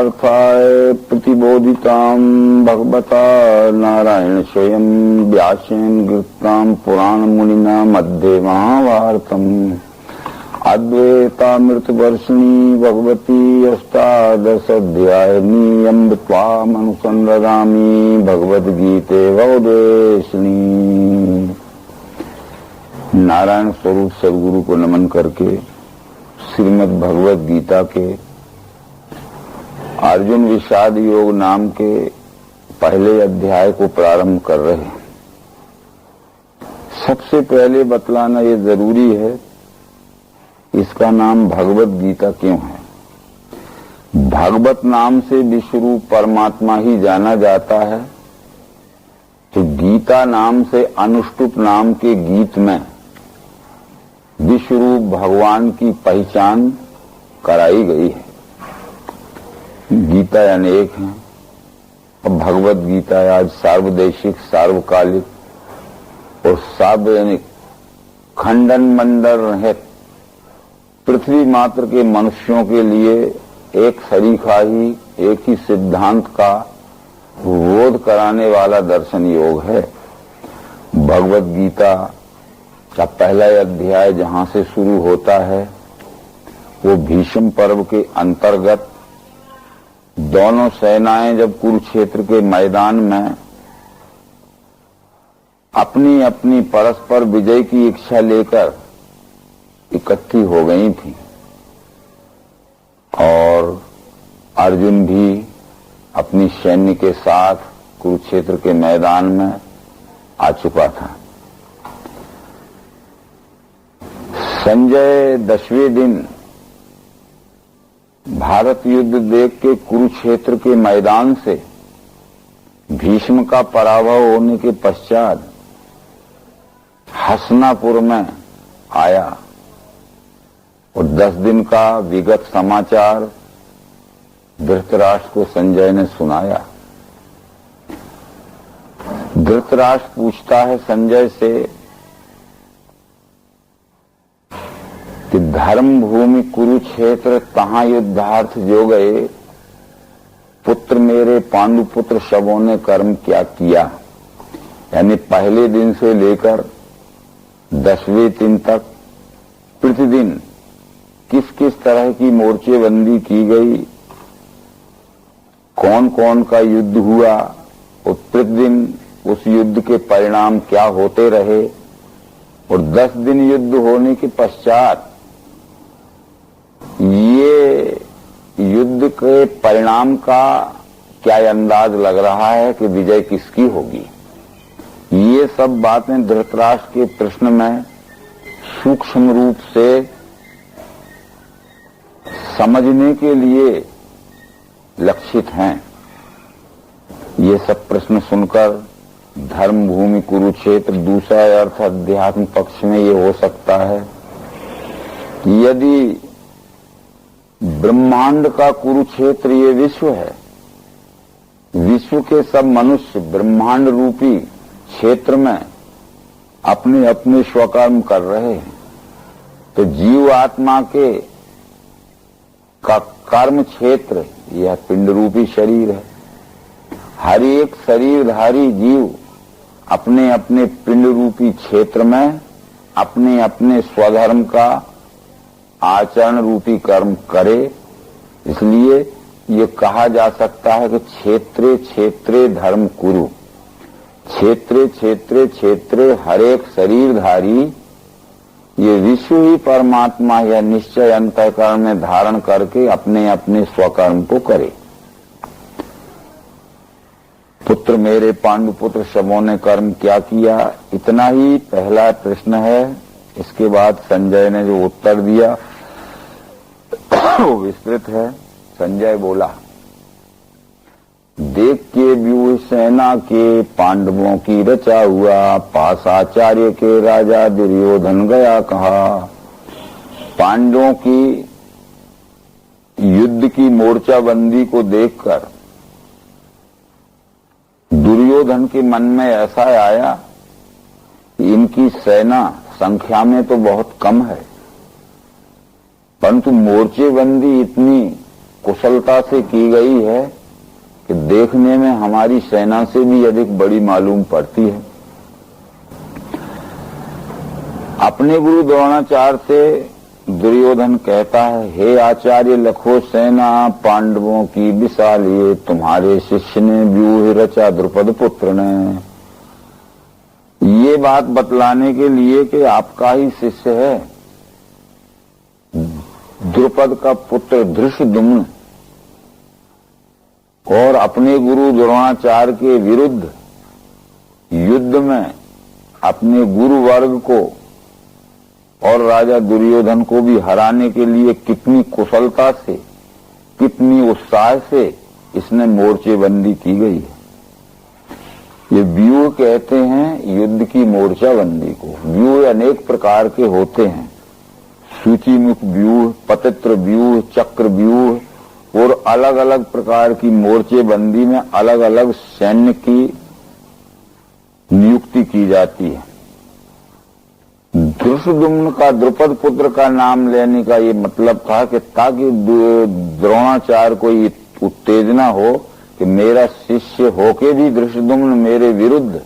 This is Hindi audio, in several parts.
परमार्थाय प्रतिबोधितां भगवता नारायण स्वयं व्यासेन गीतां पुराण मुनिना मध्ये महाभारतम् अद्वैतामृतवर्षिणी भगवती अष्टादशाध्यायिनी अम्ब त्वामनुसंदधामि भगवद्गीते भवदेशिनी। नारायण स्वरूप सदगुरु को नमन करके श्रीमद् भगवद गीता के अर्जुन विषाद योग नाम के पहले अध्याय को प्रारंभ कर रहे हैं। सबसे पहले बतलाना ये जरूरी है, इसका नाम भगवद गीता क्यों है। भगवत नाम से विश्वरूप परमात्मा ही जाना जाता है, तो गीता नाम से अनुष्टुप नाम के गीत में विश्वरूप भगवान की पहचान कराई गई है। गीता अनेक हैं और भगवत गीता आज सार्वदेशिक, सार्वकालिक और सार्वजनिक खंडन मंडल रहित पृथ्वी मात्र के मनुष्यों के लिए एक सरीखा ही, एक ही सिद्धांत का बोध कराने वाला दर्शन योग है। भगवत गीता का पहला अध्याय जहां से शुरू होता है वो भीष्म पर्व के अंतर्गत दोनों सेनाएं जब कुरुक्षेत्र के मैदान में अपनी अपनी परस्पर विजय की इच्छा लेकर इकट्ठी हो गई थी और अर्जुन भी अपनी सैन्य के साथ कुरुक्षेत्र के मैदान में आ चुका था। संजय 10वें दिन भारत युद्ध देख के कुरुक्षेत्र के मैदान से भीष्म का पराभव होने के पश्चात हसनापुर में आया और 10 दिन का विगत समाचार धृतराष्ट्र को संजय ने सुनाया। धृतराष्ट्र पूछता है संजय से कि धर्म भूमि कुरुक्षेत्र तहां युद्धार्थ जो गए, पुत्र मेरे पांडुपुत्र शवों ने कर्म क्या किया। यानी पहले दिन से लेकर 10वें दिन तक प्रतिदिन किस किस तरह की मोर्चेबंदी की गई, कौन कौन का युद्ध हुआ और प्रतिदिन उस युद्ध के परिणाम क्या होते रहे, और 10 दिन युद्ध होने के पश्चात ये युद्ध के परिणाम का क्या अंदाज लग रहा है कि विजय किसकी होगी। ये सब बातें धृतराष्ट्र के प्रश्न में सूक्ष्म रूप से समझने के लिए लक्षित हैं। ये सब प्रश्न सुनकर धर्म भूमि कुरुक्षेत्र, दूसरा अर्थ अध्यात्म पक्ष में ये हो सकता है कि यदि ब्रह्मांड का कुरुक्षेत्र ये विश्व है, विश्व के सब मनुष्य ब्रह्मांड रूपी क्षेत्र में अपने अपने स्वकर्म कर रहे हैं, तो जीव आत्मा के का कर्म क्षेत्र यह पिंड रूपी शरीर है। हर एक शरीरधारी जीव अपने अपने पिंड रूपी क्षेत्र में अपने अपने स्वधर्म का आचरण रूपी कर्म करे। इसलिए ये कहा जा सकता है कि क्षेत्रे क्षेत्रे धर्म कुरु। क्षेत्रे क्षेत्रे क्षेत्रे हर एक शरीरधारी ये विश्व ही परमात्मा या निश्चय अंतःकरण में धारण करके अपने अपने स्वकर्म को करे। पुत्र मेरे पांडुपुत्र शवों ने कर्म क्या किया, इतना ही पहला प्रश्न है। इसके बाद संजय ने जो उत्तर दिया वो विस्तृत है। संजय बोला, देख के व्यूह सेना के पांडवों की रचा हुआ, पास आचार्य के राजा दुर्योधन गया कहा। पांडवों की युद्ध की मोर्चाबंदी को देखकर दुर्योधन के मन में ऐसा आया कि इनकी सेना संख्या में तो बहुत कम है, परंतु मोर्चेबंदी इतनी कुशलता से की गई है कि देखने में हमारी सेना से भी अधिक बड़ी मालूम पड़ती है। अपने गुरु द्रोणाचार्य से दुर्योधन कहता है, हे आचार्य लखो सेना पांडवों की विशाल, ये तुम्हारे शिष्य ने व्यूह रचा द्रुपद पुत्र ने। ये बात बतलाने के लिए कि आपका ही शिष्य है द्रुपद का पुत्र धृष्टद्युम्न, और अपने गुरु द्रोणाचार्य के विरुद्ध युद्ध में अपने गुरु वर्ग को और राजा दुर्योधन को भी हराने के लिए कितनी कुशलता से, कितनी उत्साह से इसने मोर्चेबंदी की गई है। ये व्यूह कहते हैं युद्ध की मोर्चाबंदी को। व्यूह अनेक प्रकार के होते हैं, सूचीमुख व्यूह, पतित्र व्यूह, चक्र व्यूह, और अलग अलग प्रकार की मोर्चेबंदी में अलग अलग सैन्य की नियुक्ति की जाती है। धृष्टद्युम्न का द्रुपद पुत्र का नाम लेने का ये मतलब था कि ताकि द्रोणाचार्य को ये उत्तेजना हो कि मेरा शिष्य होके भी धृष्टद्युम्न मेरे विरुद्ध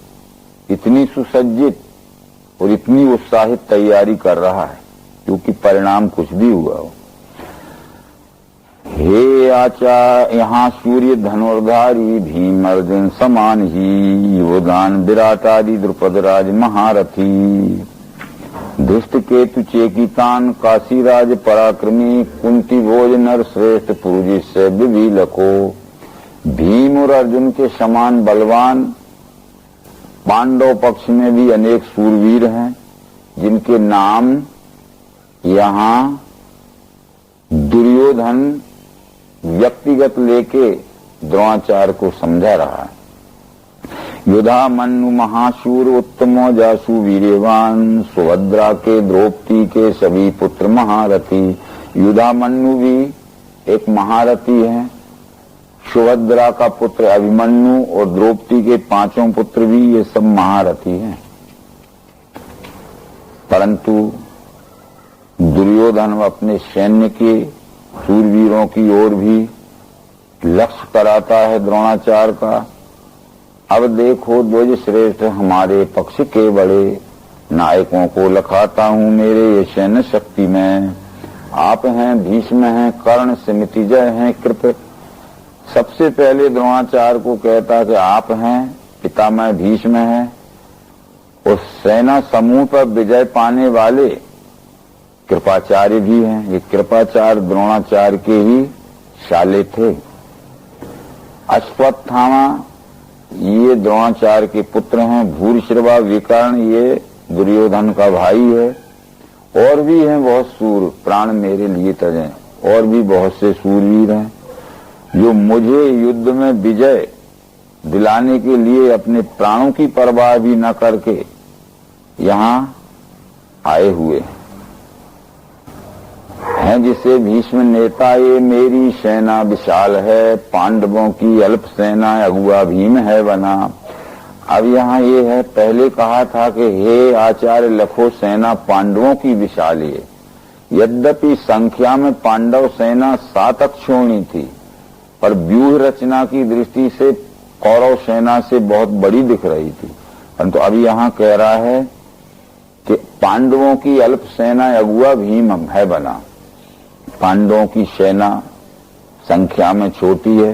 इतनी सुसज्जित और इतनी उत्साहित तैयारी कर रहा है, क्योंकि परिणाम कुछ भी हुआ हो। हे आचार्य, यहाँ सूर्य धनुर्धारी भीम अर्जुन समान ही, योदान विराट आदि द्रुपद राज महारथी, धृष्ट केतु चेकितान काशीराज पराक्रमी, कुंती भोज नर श्रेष्ठ पुरुष से विभिलको। भीम और अर्जुन के समान बलवान पांडव पक्ष में भी अनेक सूरवीर हैं, जिनके नाम यहाँ दुर्योधन व्यक्तिगत लेके द्रोणाचार्य को समझा रहा है। युधा मनु महाशूर उत्तमो जासु वीर्यवान, सुभद्रा के द्रौपदी के सभी पुत्र महारथी। युधा मनु भी एक महारथी है, सुभद्रा का पुत्र अभिमन्यु और द्रौपदी के पांचों पुत्र भी, ये सब महारथी हैं। परंतु दुर्योधन अपने सैन्य के सूरवीरों की ओर भी लक्ष्य कराता है द्रोणाचार्य का। अब देखो ध्वज श्रेष्ठ हमारे पक्ष के बड़े, नायकों को लखाता हूं मेरे ये सैन्य शक्ति में। आप हैं, भीष्म हैं, कर्ण, समितिजय हैं, कृप। सबसे पहले द्रोणाचार्य को कहता कि आप हैं, पितामह भीष्म हैं, और सेना समूह पर विजय पाने वाले कृपाचार्य भी हैं। ये कृपाचार्य द्रोणाचार्य के ही शाले थे। अश्वत्थामा ये द्रोणाचार्य के पुत्र हैं। भूरिश्रवा विकर्ण ये दुर्योधन का भाई है। और भी हैं बहुत सूर, प्राण मेरे लिए तजें, और भी बहुत से सूरवीर हैं जो मुझे युद्ध में विजय दिलाने के लिए अपने प्राणों की परवाह भी न करके यहां आए हुए हैं। जिसे भीष्म नेता, ये मेरी सेना विशाल है, पांडवों की अल्प सेना अगुआ भीम है बना। अब यहाँ ये है, पहले कहा था कि हे आचार्य लखो सेना पांडवों की विशाल है। यद्यपि संख्या में पांडव सेना 7 अक्षोणी थी, पर व्यूह रचना की दृष्टि से कौरव सेना से बहुत बड़ी दिख रही थी। परंतु अभी यहाँ कह रहा है कि पांडवों की अल्प सेना अगुआ भीम है बना। पांडवों की सेना संख्या में छोटी है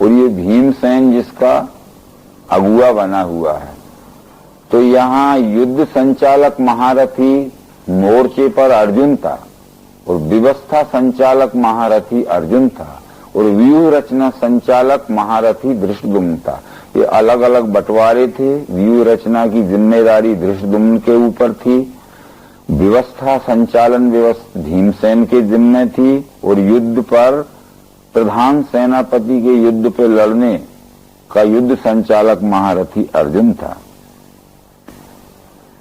और ये भीमसेन जिसका अगुआ बना हुआ है। तो यहाँ युद्ध संचालक महारथी मोर्चे पर अर्जुन था और व्यवस्था संचालक महारथी अर्जुन था और व्यूह रचना संचालक महारथी धृष्टद्युम्न था। ये अलग अलग बंटवारे थे। व्यूह रचना की जिम्मेदारी धृष्टद्युम्न के ऊपर थी, व्यवस्था संचालन व्यवस्था भीमसेन के जिम्मे थी, और युद्ध पर प्रधान सेनापति के युद्ध पे लड़ने का युद्ध संचालक महारथी अर्जुन था।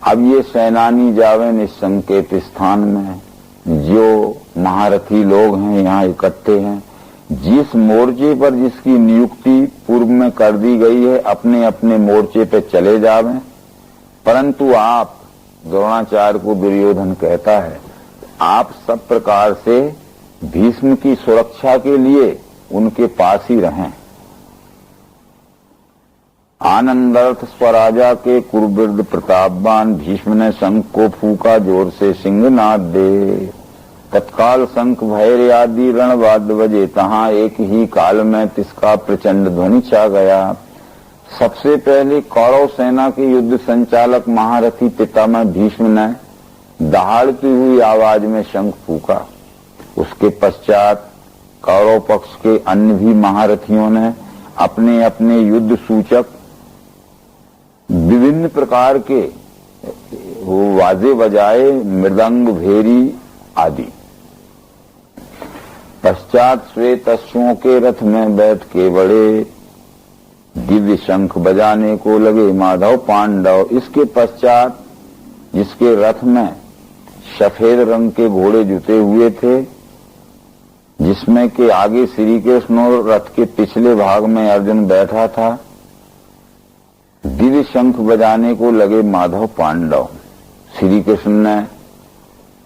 अब ये सेनानी जावे निसंकेत स्थान में, जो महारथी लोग हैं यहाँ इकट्ठे हैं। जिस मोर्चे पर जिसकी नियुक्ति पूर्व में कर दी गई है, अपने अपने मोर्चे पे चले जावें। परंतु आप, द्रोणाचार्य को दुर्योधन कहता है, आप सब प्रकार से भीष्म की सुरक्षा के लिए उनके पास ही रहें। आनंदार्थ स्वराजा के कुरुवृद्ध प्रतापवान भीष्म ने शंख को फूका, जोर से सिंहनाद दे। तत्काल शंख भैर आदि रणवाद्य बजे, तहां एक ही काल में तिसका प्रचंड ध्वनि छा गया। सबसे पहले कौरव सेना के युद्ध संचालक महारथी पितामह भीष्म ने दहाड़ती हुई आवाज में शंख फूका। उसके पश्चात कौरव पक्ष के अन्य भी महारथियों ने अपने अपने युद्ध सूचक विभिन्न प्रकार के वाजे बजाए, मृदंग, भेरी आदि। पश्चात श्वेत अश्वों के रथ में बैठ के बड़े दिव्य शंख बजाने को लगे माधव पांडव। इसके पश्चात जिसके रथ में सफेद रंग के घोड़े जुते हुए थे, जिसमें के आगे श्री कृष्ण और रथ के पिछले भाग में अर्जुन बैठा था, दिव्य शंख बजाने को लगे माधव पांडव। श्री कृष्ण ने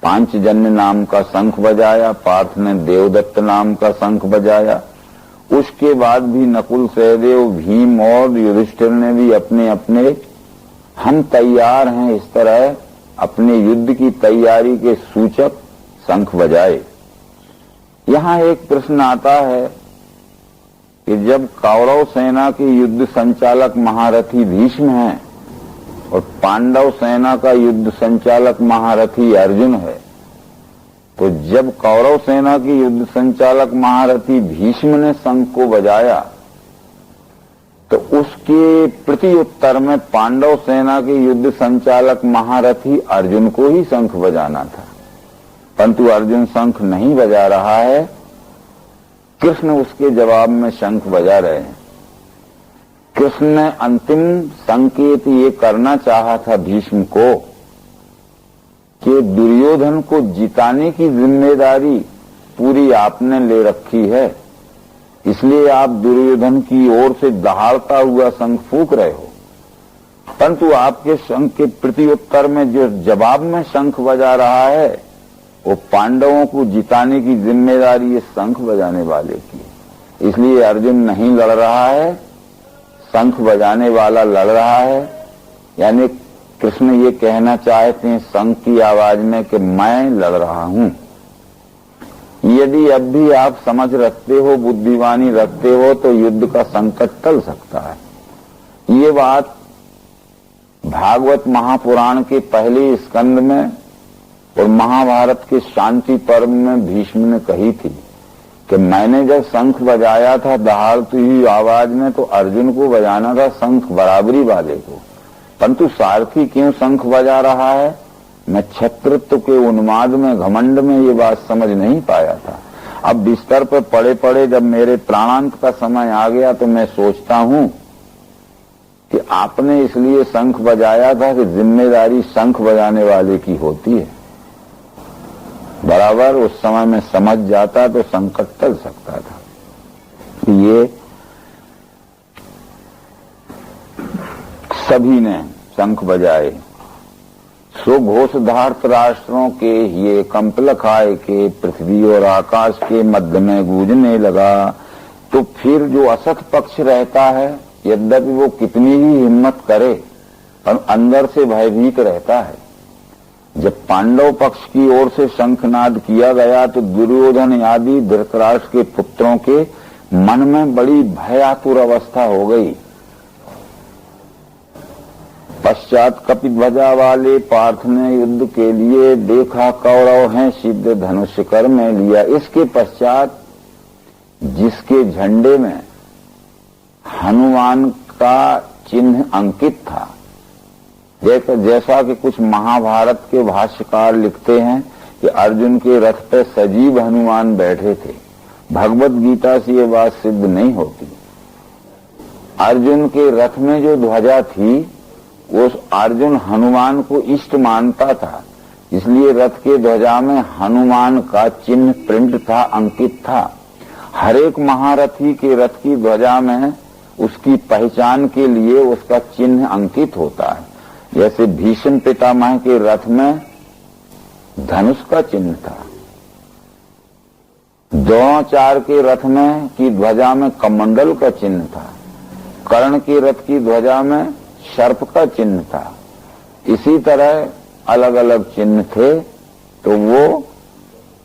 पांचजन्य नाम का शंख बजाया, पार्थ ने देवदत्त नाम का शंख बजाया। उसके बाद भी नकुल, सहदेव, भीम और युधिष्ठिर ने भी अपने अपने हम तैयार हैं इस तरह अपने युद्ध की तैयारी के सूचक शंख बजाए। यहां एक प्रश्न आता है कि जब कौरव सेना के युद्ध संचालक महारथी भीष्म हैं और पांडव सेना का युद्ध संचालक महारथी अर्जुन है, तो जब कौरव सेना की युद्ध संचालक महारथी भीष्म ने शंख को बजाया तो उसके प्रति उत्तर में पांडव सेना के युद्ध संचालक महारथी अर्जुन को ही शंख बजाना था, परंतु अर्जुन शंख नहीं बजा रहा है, कृष्ण उसके जवाब में शंख बजा रहे हैं। कृष्ण ने अंतिम संकेत ये करना चाहा था भीष्म को कि दुर्योधन को जिताने की जिम्मेदारी पूरी आपने ले रखी है, इसलिए आप दुर्योधन की ओर से दहाड़ता हुआ शंख फूंक रहे हो, परंतु आपके शंख के प्रति उत्तर में जो जवाब में शंख बजा रहा है वो पांडवों को जिताने की जिम्मेदारी इस शंख बजाने वाले की है। इसलिए अर्जुन नहीं लड़ रहा है, शंख बजाने वाला लड़ रहा है। यानी कृष्ण ये कहना चाहते हैं शंख की आवाज में कि मैं लड़ रहा हूं। यदि अब भी आप समझ रखते हो, बुद्धिवानी रखते हो, तो युद्ध का संकट टल सकता है। ये बात भागवत महापुराण के पहले स्कंद में और महाभारत के शांति पर्व में भीष्म ने कही थी कि मैंने जब शंख बजाया था दहाड़ती हुई आवाज में, तो अर्जुन को बजाना था शंख बराबरी वाले को, परंतु सारथी क्यों शंख बजा रहा है, मैं छत्रत्व के उन्माद में, घमंड में ये बात समझ नहीं पाया था। अब बिस्तर पर पड़े पड़े जब मेरे प्राणांत का समय आ गया तो मैं सोचता हूं कि आपने इसलिए शंख बजाया था कि जिम्मेदारी शंख बजाने वाले की होती है। बराबर उस समय में समझ जाता तो संकट टल सकता था। ये सभी ने शंख बजाए। सो घोषधार्त राष्ट्रों के ये कंपल खाए के पृथ्वी और आकाश के मध्य में गूंजने लगा। तो फिर जो असत पक्ष रहता है, यद्यपि वो कितनी ही हिम्मत करे पर अंदर से भयभीत रहता है। जब पांडव पक्ष की ओर से शंखनाद किया गया तो दुर्योधन आदि धृतराष्ट्र के पुत्रों के मन में बड़ी भयातुर अवस्था हो गई। पश्चात कपिध्वजा वाले पार्थ ने युद्ध के लिए देखा, कौरव हैं, सिद्ध धनुष कर में लिया। इसके पश्चात जिसके झंडे में हनुमान का चिन्ह अंकित था, जैसा कि कुछ महाभारत के भाष्यकार लिखते हैं कि अर्जुन के रथ पे सजीव हनुमान बैठे थे। भगवत गीता से ये बात सिद्ध नहीं होती। अर्जुन के रथ में जो ध्वजा थी वो अर्जुन हनुमान को इष्ट मानता था, इसलिए रथ के ध्वजा में हनुमान का चिन्ह प्रिंट था, अंकित था। हर एक महारथी के रथ की ध्वजा में उसकी पहचान के लिए उसका चिन्ह अंकित होता है। जैसे भीष्म पितामह के रथ में धनुष का चिन्ह था, द्रोणाचार्य के रथ में की ध्वजा में कमंडल का चिन्ह था, कर्ण के रथ की ध्वजा में सर्प का चिन्ह था। इसी तरह अलग अलग चिन्ह थे। तो वो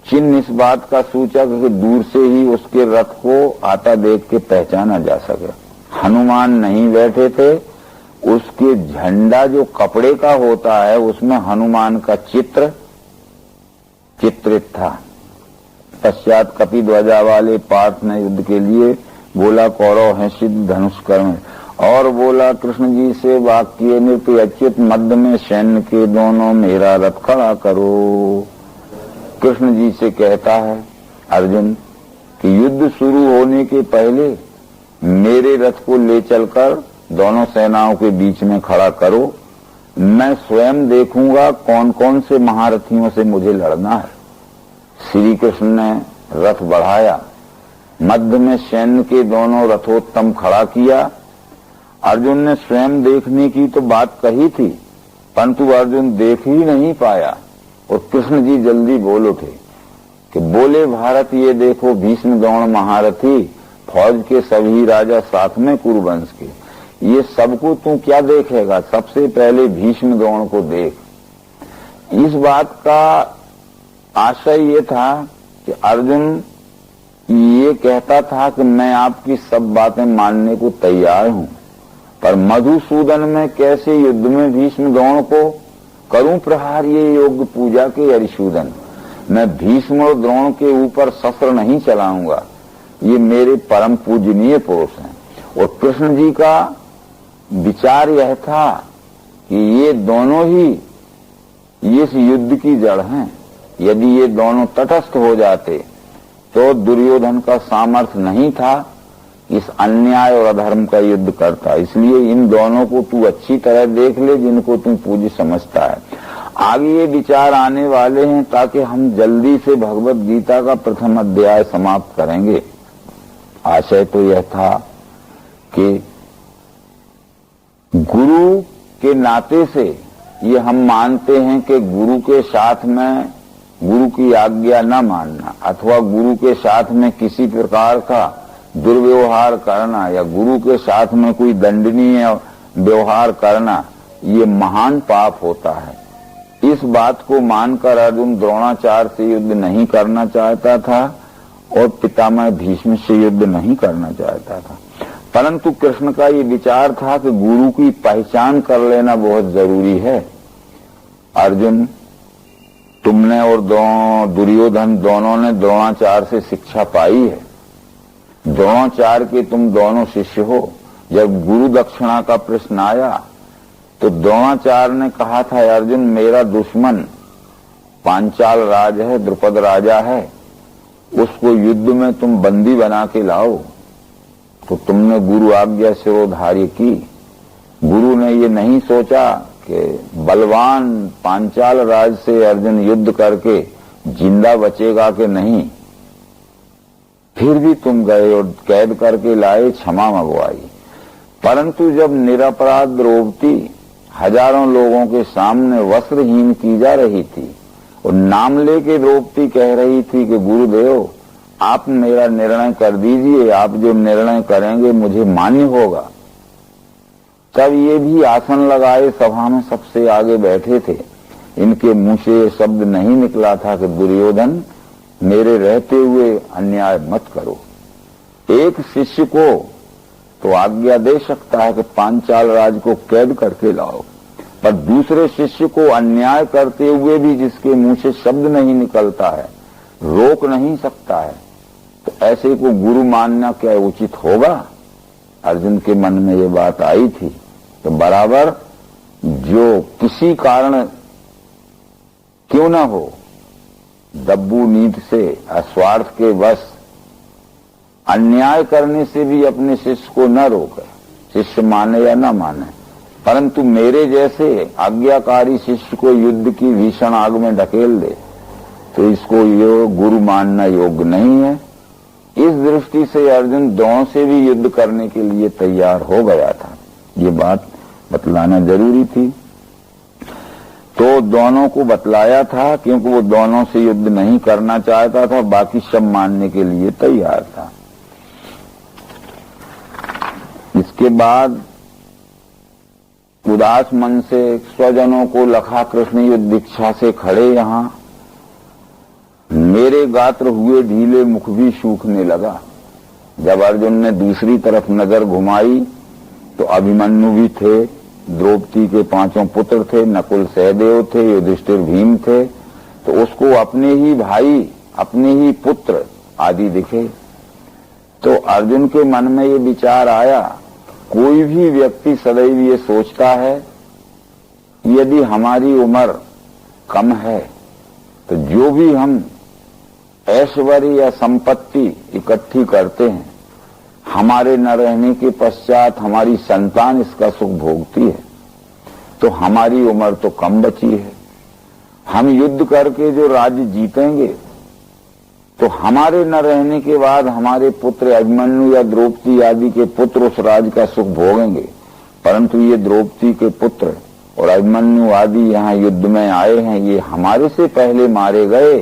चिन्ह इस बात का सूचक है कि दूर से ही उसके रथ को आता देख के पहचाना जा सके। हनुमान नहीं बैठे थे, उसके झंडा जो कपड़े का होता है उसमें हनुमान का चित्र चित्रित था। पश्चात कपि ध्वजा वाले पार्थ ने युद्ध के लिए बोला, कौरव हैं सिद्ध धनुष कर्म, और बोला कृष्ण जी से वाक्य नृत्य अच्युत मध्य में सैन्य के दोनों मेरा रथ खड़ा करो। कृष्ण जी से कहता है अर्जुन कि युद्ध शुरू होने के पहले मेरे रथ को ले चलकर दोनों सेनाओं के बीच में खड़ा करो, मैं स्वयं देखूंगा कौन कौन से महारथियों से मुझे लड़ना है। श्री कृष्ण ने रथ बढ़ाया, मध्य में सैन्य के दोनों रथोत्तम खड़ा किया। अर्जुन ने स्वयं देखने की तो बात कही थी, परंतु अर्जुन देख ही नहीं पाया और कृष्ण जी जल्दी बोल उठे कि बोले भारत ये देखो भीष्म द्रोण महारथी, फौज के सभी राजा साथ में कुरुवंश के, ये सबको तू क्या देखेगा, सबसे पहले भीष्म द्रोण को देख। इस बात का आशय ये था कि अर्जुन ये कहता था कि मैं आपकी सब बातें मानने को तैयार हूं, पर मधुसूदन में कैसे युद्ध में भीष्म द्रोण को करूं प्रहार, ये योग्य पूजा के अरिशूदन। मैं भीष्म और द्रोण के ऊपर शस्त्र नहीं चलाऊंगा, ये मेरे परम पूजनीय पुरुष हैं। और कृष्ण जी का विचार यह था कि ये दोनों ही इस युद्ध की जड़ हैं। यदि ये दोनों तटस्थ हो जाते तो दुर्योधन का सामर्थ्य नहीं था इस अन्याय और अधर्म का युद्ध करता। इसलिए इन दोनों को तू अच्छी तरह देख ले जिनको तू पूज्य समझता है। आगे ये विचार आने वाले हैं ताकि हम जल्दी से भगवत गीता का प्रथम अध्याय समाप्त करेंगे। आशय तो यह था कि गुरु के नाते से ये हम मानते हैं कि गुरु के साथ में गुरु की आज्ञा न मानना अथवा गुरु के साथ में किसी प्रकार का दुर्व्यवहार करना या गुरु के साथ में कोई दंडनीय व्यवहार करना, ये महान पाप होता है। इस बात को मानकर अर्जुन द्रोणाचार्य से युद्ध नहीं करना चाहता था और पितामह भीष्म से युद्ध नहीं करना चाहता था, परंतु कृष्ण का ये विचार था कि गुरु की पहचान कर लेना बहुत जरूरी है। अर्जुन, तुमने और दुर्योधन दोनों ने द्रोणाचार्य से शिक्षा पाई है। द्रोणाचार्य के तुम दोनों शिष्य हो। जब गुरु दक्षिणा का प्रश्न आया तो द्रोणाचार्य ने कहा था, अर्जुन मेरा दुश्मन पांचाल राज है, द्रुपद राजा है, उसको युद्ध में तुम बंदी बना के लाओ। तो तुमने गुरु आज्ञा शिरोधार्य की। गुरु ने ये नहीं सोचा कि बलवान पांचाल राज से अर्जुन युद्ध करके जिंदा बचेगा कि नहीं, फिर भी तुम गए और कैद करके लाए, क्षमा मंगवाई। परंतु जब निरपराध द्रौपदी हजारों लोगों के सामने वस्त्रहीन की जा रही थी और नाम लेके द्रौपदी कह रही थी कि गुरुदेव आप मेरा निर्णय कर दीजिए, आप जो निर्णय करेंगे मुझे मान्य होगा, तब ये भी आसन लगाए सभा में सबसे आगे बैठे थे। इनके मुंह से ये शब्द नहीं निकला था कि दुर्योधन मेरे रहते हुए अन्याय मत करो। एक शिष्य को तो आज्ञा दे सकता है कि पांचाल राज को कैद करके लाओ, पर दूसरे शिष्य को अन्याय करते हुए भी जिसके मुंह से शब्द नहीं निकलता है, रोक नहीं सकता है, तो ऐसे को गुरु मानना क्या उचित होगा? अर्जुन के मन में ये बात आई थी। तो बराबर जो किसी कारण क्यों न हो दब्बू नीति से अस्वार्थ के वश अन्याय करने से भी अपने शिष्य को न रोके, शिष्य माने या न माने, परंतु मेरे जैसे आज्ञाकारी शिष्य को युद्ध की भीषण आग में ढकेल दे तो इसको ये गुरु मानना योग्य नहीं है। इस दृष्टि से अर्जुन द्रोण से भी युद्ध करने के लिए तैयार हो गया था। ये बात बतलाना जरूरी थी। तो दोनों को बतलाया था, क्योंकि वो दोनों से युद्ध नहीं करना चाहता था, बाकी सब मानने के लिए तैयार था। इसके बाद उदास मन से स्वजनों को लखा कृष्ण युद्ध इच्छा से खड़े यहां। मेरे गात्र हुए ढीले, मुख भी सूखने लगा। जब अर्जुन ने दूसरी तरफ नजर घुमाई तो अभिमन्यु भी थे, द्रौपदी के 5 पुत्र थे, नकुल सहदेव थे, युधिष्ठिर भीम थे, तो उसको अपने ही भाई, अपने ही पुत्र आदि दिखे। तो अर्जुन के मन में ये विचार आया, कोई भी व्यक्ति सदैव ये सोचता है यदि हमारी उम्र कम है तो जो भी हम ऐश्वर्य या संपत्ति इकट्ठी करते हैं, हमारे न रहने के पश्चात हमारी संतान इसका सुख भोगती है, तो हमारी उम्र तो कम बची है। हम युद्ध करके जो राज्य जीतेंगे तो हमारे न रहने के बाद हमारे पुत्र अभिमन्यु या द्रौपदी आदि के पुत्र उस राज का सुख भोगेंगे। परंतु ये द्रौपदी के पुत्र और अभिमन्यु आदि यहाँ युद्ध में आए हैं, ये हमारे से पहले मारे गए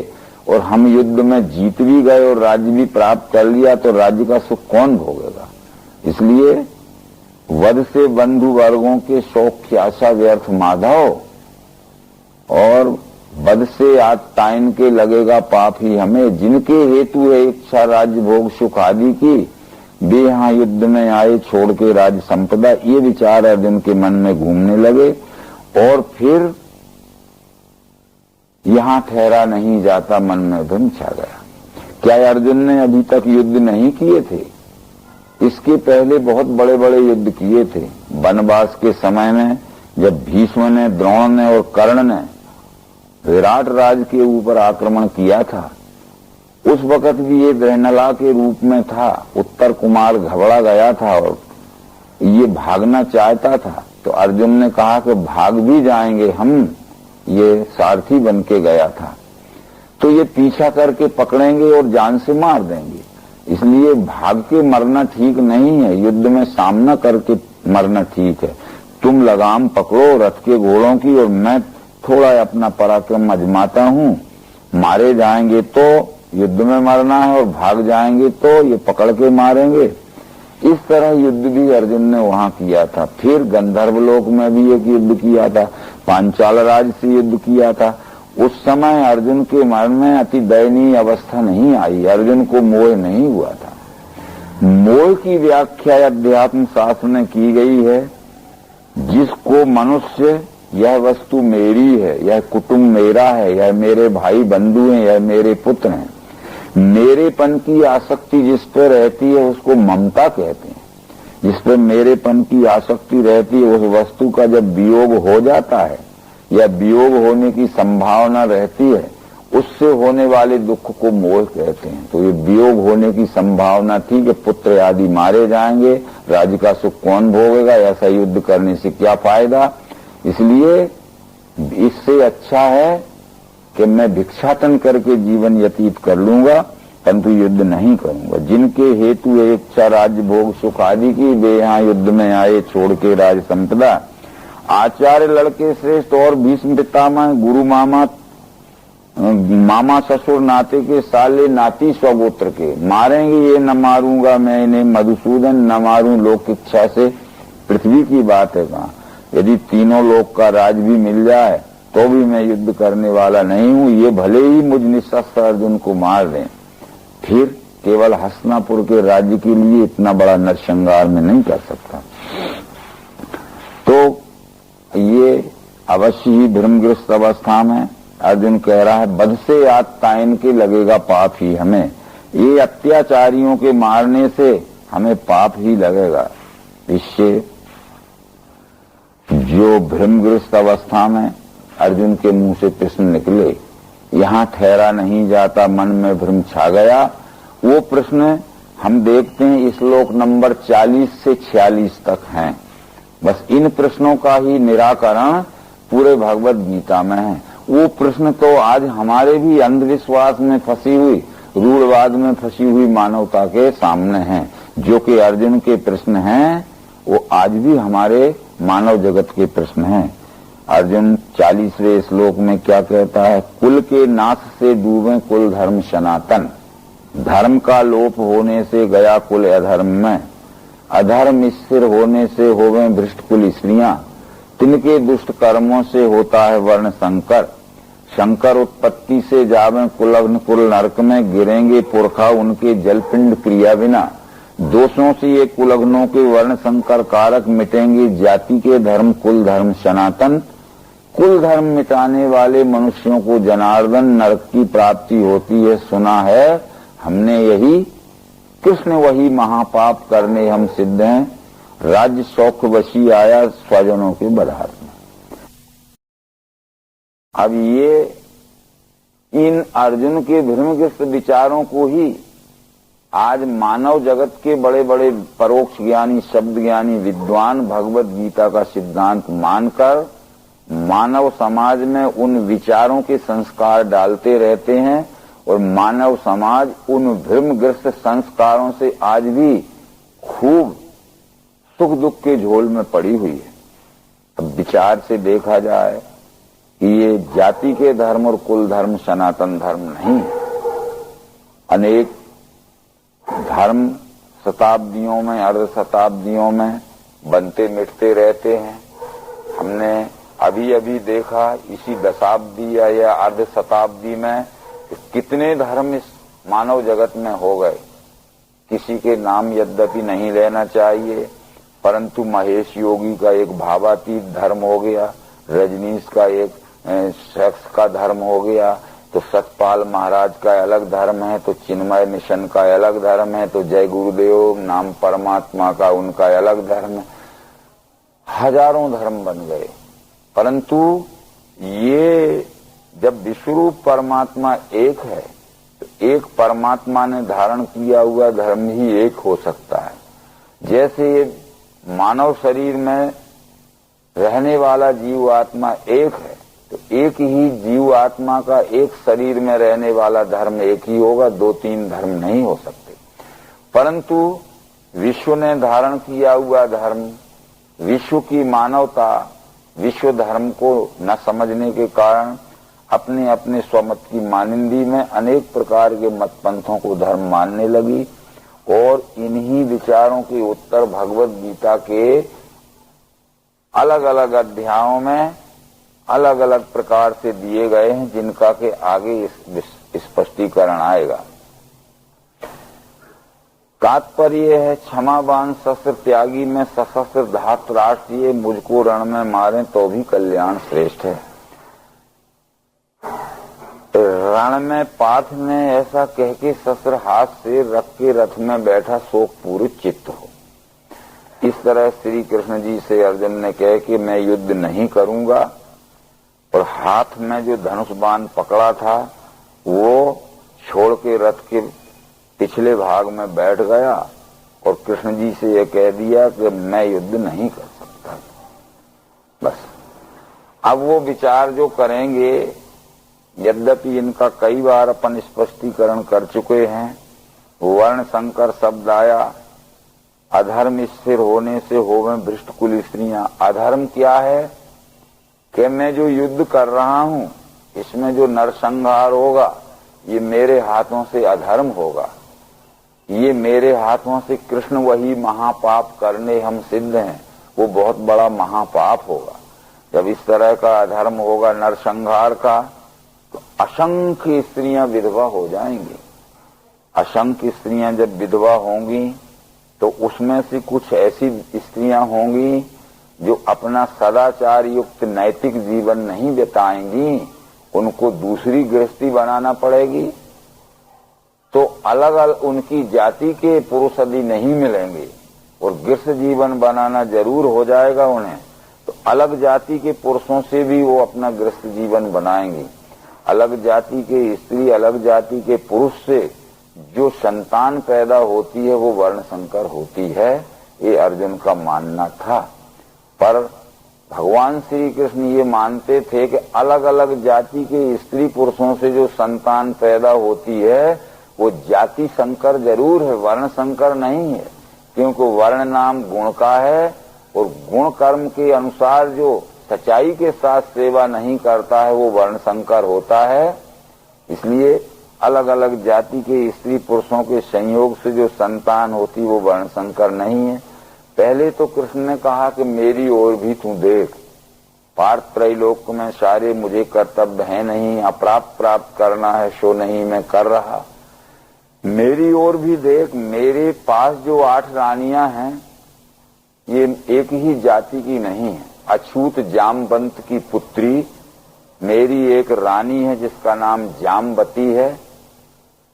और हम युद्ध में जीत भी गए और राज्य भी प्राप्त कर लिया, तो राज्य का सुख कौन भोगेगा। इसलिए वध से बंधु वर्गों के शौक की आशा व्यर्थ माधव, और वध से आत्ताइन के लगेगा पाप ही हमें। जिनके हेतु है इच्छा राज्य भोग सुख आदि की, वे यहाँ युद्ध में आए छोड़ के राज्य संपदा। ये विचार अर्जुन के मन में घूमने लगे और फिर यहाँ ठहरा नहीं जाता, मन में भ्रम छा गया। क्या अर्जुन ने अभी तक युद्ध नहीं किए थे? इसके पहले बहुत बड़े बड़े युद्ध किए थे। वनवास के समय में जब भीष्म ने, द्रोण ने और कर्ण ने विराट राज के ऊपर आक्रमण किया था, उस वक्त भी ये दृहनला के रूप में था। उत्तर कुमार घबरा गया था और ये भागना चाहता था, तो अर्जुन ने कहा कि भाग भी जाएंगे हम, ये सारथी बन के गया था, तो ये पीछा करके पकड़ेंगे और जान से मार देंगे। इसलिए भाग के मरना ठीक नहीं है, युद्ध में सामना करके मरना ठीक है। तुम लगाम पकड़ो रथ के घोड़ों की और मैं थोड़ा अपना पराक्रम आजमाता हूं। मारे जाएंगे तो युद्ध में मरना है और भाग जाएंगे तो ये पकड़ के मारेंगे। इस तरह युद्ध भी अर्जुन ने वहां किया था। फिर गंधर्वलोक में भी एक युद्ध किया था, पांचाल राज से युद्ध किया था। उस समय अर्जुन के मन में अति दयनीय अवस्था नहीं आई, अर्जुन को मोह नहीं हुआ था। मोह की व्याख्या अध्यात्म शास्त्र में की गई है, जिसको मनुष्य यह वस्तु मेरी है, यह कुटुंब मेरा है, यह मेरे भाई बंधु हैं, यह मेरे पुत्र हैं, मेरेपन की आसक्ति जिस पर रहती है उसको ममता कहते हैं। जिस पर मेरेपन की आसक्ति रहती है, उस वस्तु का जब वियोग हो जाता है या वियोग होने की संभावना रहती है, उससे होने वाले दुख को मोह कहते हैं। तो ये वियोग होने की संभावना थी कि पुत्र आदि मारे जाएंगे, राज्य का सुख कौन भोगेगा, ऐसा युद्ध करने से क्या फायदा। इसलिए इससे अच्छा है कि मैं भिक्षाटन करके जीवन व्यतीत कर लूंगा, परंतु युद्ध नहीं करूंगा। जिनके हेतु इच्छा राज्य भोग सुख आदि की, वे यहाँ युद्ध में आए छोड़ के राज संपदा। आचार्य लड़के श्रेष्ठ और भीष्म पितामह, गुरु मामा, मामा ससुर नाते के साले नाती स्वगोत्र के, मारेंगे ये न मारूंगा मैं इन्हें मधुसूदन, न मारूं लोक इच्छा से। पृथ्वी की बात है कहाँ, यदि तीनों लोक का राज भी मिल जाए तो भी मैं युद्ध करने वाला नहीं हूं। ये भले ही मुझ निशस्त्र अर्जुन को मार दें, फिर केवल हस्तिनापुर के राज्य के लिए इतना बड़ा नरसंहार में नहीं कर सकता। तो ये अवश्य ही भ्रमग्रस्त अवस्था में अर्जुन कह रहा है, बध से आत्ताइन के लगेगा पाप ही हमें। ये अत्याचारियों के मारने से हमें पाप ही लगेगा। इससे जो भ्रमग्रस्त अवस्था में अर्जुन के मुंह से प्रश्न निकले, यहाँ ठहरा नहीं जाता, मन में भ्रम छा गया, वो प्रश्न हम देखते हैं श्लोक नंबर 40 से 46 तक हैं। बस इन प्रश्नों का ही निराकरण पूरे भगवद गीता में है। वो प्रश्न तो आज हमारे भी अंधविश्वास में फंसी हुई, रूढ़वाद में फंसी हुई मानवता के सामने हैं। जो कि अर्जुन के प्रश्न हैं वो आज भी हमारे मानव जगत के प्रश्न हैं। अर्जुन 40वें श्लोक में क्या कहता है? कुल के नाश से डूबे कुल धर्म सनातन, धर्म का लोप होने से गया कुल अधर्म में, अधर्म स्थिर होने से होवे भ्रष्ट कुल स्त्रियां, तिनके दुष्ट कर्मों से होता है वर्ण संकर, शंकर उत्पत्ति से जावे कुलग्न कुल नरक में, गिरेंगे पुरखा उनके जलपिंड क्रिया बिना, दोषों से ये कुलग्नों के वर्ण संकर कारक मिटेंगे जाति के धर्म कुल धर्म सनातन, कुल धर्म मिटाने वाले मनुष्यों को जनार्दन नरक की प्राप्ति होती है। सुना है हमने यही, कृष्ण वही महापाप करने हम सिद्ध हैं, राज्य शौक वशी आया स्वजनों के बधार में। अब ये इन अर्जुन के भ्रमग्रस्त विचारों को ही आज मानव जगत के बड़े बड़े परोक्ष ज्ञानी, शब्द ज्ञानी विद्वान भगवत गीता का सिद्धांत मानकर मानव समाज में उन विचारों के संस्कार डालते रहते हैं और मानव समाज उन भ्रमग्रस्त संस्कारों से आज भी खूब सुख दुख के झोल में पड़ी हुई है। अब विचार से देखा जाए कि ये जाति के धर्म और कुल धर्म सनातन धर्म नहीं, अनेक धर्म शताब्दियों में, अर्ध शताब्दियों में बनते मिटते रहते हैं। हमने अभी अभी देखा इसी दशाब्दी या अर्ध शताब्दी में कितने धर्म इस मानव जगत में हो गए। किसी के नाम यद्यपि नहीं लेना चाहिए, परंतु महेश योगी का एक भावातीत धर्म हो गया, रजनीश का एक सेक्स का धर्म हो गया, तो सतपाल महाराज का अलग धर्म है, तो चिन्मय मिशन का अलग धर्म है, तो जय गुरुदेव नाम परमात्मा का उनका अलग धर्म है। हजारों धर्म बन गए, परंतु ये जब विश्वरूप परमात्मा एक है तो एक परमात्मा ने धारण किया हुआ धर्म ही एक हो सकता है। जैसे ये मानव शरीर में रहने वाला जीव आत्मा एक है, तो एक ही जीव आत्मा का एक शरीर में रहने वाला धर्म एक ही होगा, दो तीन धर्म नहीं हो सकते। परंतु विश्व ने धारण किया हुआ धर्म, विश्व की मानवता विश्व धर्म को न समझने के कारण अपने अपने स्वमत की मानिंदी में अनेक प्रकार के मत पंथों को धर्म मानने लगी और इन्हीं विचारों के उत्तर भगवत गीता के अलग अलग अध्यायों में अलग अलग प्रकार से दिए गए हैं, जिनका के आगे स्पष्टीकरण आएगा। तात्पर्य है क्षमावान शस्त्र त्यागी में सशस्त्र धात राष्ट्रीय, मुझको रण में मारे तो भी कल्याण श्रेष्ठ है। रण में पार्थ ने ऐसा कह के शस्त्र हाथ से रख के रथ में बैठा शोक पूरित चित्त हो। इस तरह श्री कृष्ण जी से अर्जुन ने कह कि मैं युद्ध नहीं करूंगा, और हाथ में जो धनुष बाण पकड़ा था वो छोड़ के रथ के पिछले भाग में बैठ गया और कृष्ण जी से यह कह दिया कि मैं युद्ध नहीं कर सकता। बस अब वो विचार जो करेंगे, यद्यपि इनका कई बार अपन स्पष्टीकरण कर चुके हैं। वर्ण संकर शब्द आया, अधर्म स्थिर होने से होवे भ्रष्ट कुल स्त्रियां। अधर्म क्या है कि मैं जो युद्ध कर रहा हूं इसमें जो नरसंहार होगा ये मेरे हाथों से अधर्म होगा, ये मेरे हाथों से कृष्ण वही महापाप करने हम सिद्ध हैं, वो बहुत बड़ा महापाप होगा। जब इस तरह का अधर्म होगा नरसंहार का, तो असंख्य स्त्रियां विधवा हो जाएंगी। असंख्य स्त्रियां जब विधवा होंगी तो उसमें से कुछ ऐसी स्त्रियां होंगी जो अपना सदाचार युक्त नैतिक जीवन नहीं बिताएंगी, उनको दूसरी गृहस्थी बनाना पड़ेगी। तो अलग अलग उनकी जाति के पुरुष यदि नहीं मिलेंगे और गृहस्थ जीवन बनाना जरूर हो जाएगा उन्हें, तो अलग जाति के पुरुषों से भी वो अपना गृहस्थ जीवन बनाएंगी। अलग जाति के स्त्री अलग जाति के पुरुष से जो संतान पैदा होती है वो वर्ण संकर होती है, ये अर्जुन का मानना था। पर भगवान श्री कृष्ण ये मानते थे कि अलग अलग जाति के स्त्री पुरुषों से जो संतान पैदा होती है वो जाति संकर जरूर है, वर्ण संकर नहीं है। क्योंकि वर्ण नाम गुण का है और गुण कर्म के अनुसार जो सच्चाई के साथ सेवा नहीं करता है वो वर्ण संकर होता है। इसलिए अलग अलग जाति के स्त्री पुरुषों के संयोग से जो संतान होती वो वर्ण संकर नहीं है। पहले तो कृष्ण ने कहा कि मेरी ओर भी तू देख, पार्थ त्रैलोक में सारे मुझे कर्तव्य है नहीं, अप्राप्त प्राप्त करना है सो नहीं मैं कर रहा। मेरी ओर भी देख, मेरे पास जो 8 रानियां हैं ये एक ही जाति की नहीं है। अछूत जामवंत की पुत्री मेरी एक रानी है जिसका नाम जामवती है,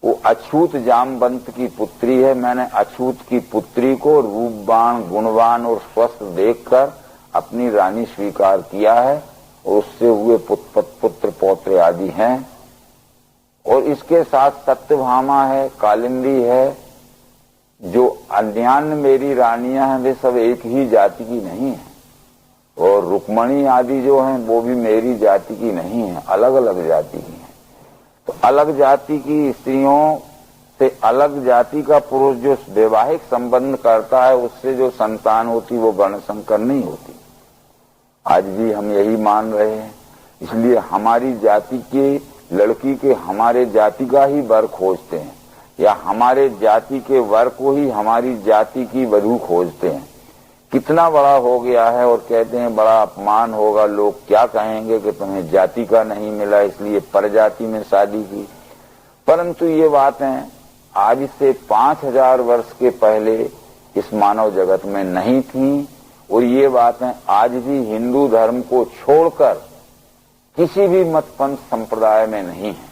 वो अछूत जामवंत की पुत्री है। मैंने अछूत की पुत्री को रूपवान गुणवान और स्वस्थ देखकर अपनी रानी स्वीकार किया है और उससे हुए पुत्र पौत्र आदि हैं। और इसके साथ सत्यभामा है, कालिंदी है, जो अन्यान्य मेरी रानियां हैं वे सब एक ही जाति की नहीं है। और रुक्मणी आदि जो हैं वो भी मेरी जाति की नहीं है, अलग अलग जाति की हैं। तो अलग जाति की स्त्रियों से अलग जाति का पुरुष जो वैवाहिक संबंध करता है उससे जो संतान होती वो वर्ण संकर नहीं होती। आज भी हम यही मान रहे हैं। इसलिए हमारी जाति के लड़की के हमारे जाति का ही वर खोजते हैं या हमारे जाति के वर को ही हमारी जाति की वधू खोजते हैं। कितना बड़ा हो गया है और कहते हैं बड़ा अपमान होगा, लोग क्या कहेंगे कि तुम्हें जाति का नहीं मिला इसलिए परजाति में शादी की। परंतु ये बातें आज से 5000 वर्ष के पहले इस मानव जगत में नहीं थी और ये बातें आज भी हिंदू धर्म को छोड़कर किसी भी मत पंथ संप्रदाय में नहीं है।